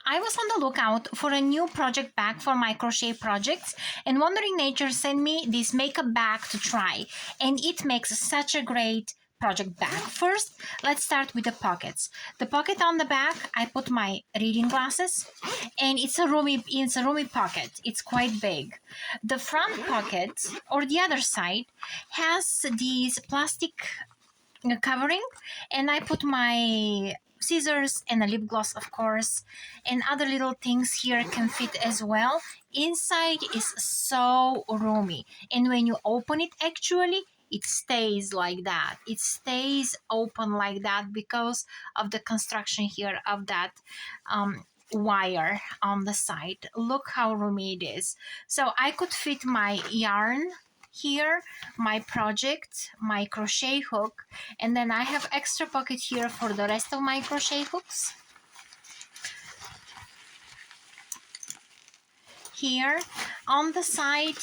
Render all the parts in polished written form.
I was on the lookout for a new project bag for my crochet projects, and Wandering Nature sent me this makeup bag to try, and it makes such a great project bag. First, let's start with the pockets. The pocket on the back, I put my reading glasses, and it's a roomy pocket. It's quite big. The front pocket, or the other side, has these plastic covering, and I put my scissors and a lip gloss, of course, and other little things here can fit as well. Inside is so roomy, and when you open it, actually it stays like that. It stays open like that because of the construction here of that wire on the side. Look how roomy it is. So I could fit my yarn here, my project, my crochet hook, and then I have extra pocket here for the rest of my crochet hooks. Here on the side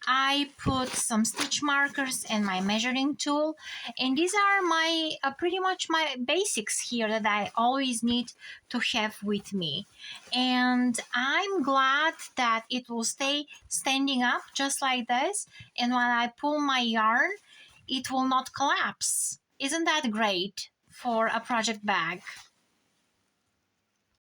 I put some stitch markers and my measuring tool, and these are my pretty much my basics here that I always need to have with me. And I'm glad that it will stay standing up just like this, and when I pull my yarn it will not collapse. Isn't that great for a project bag?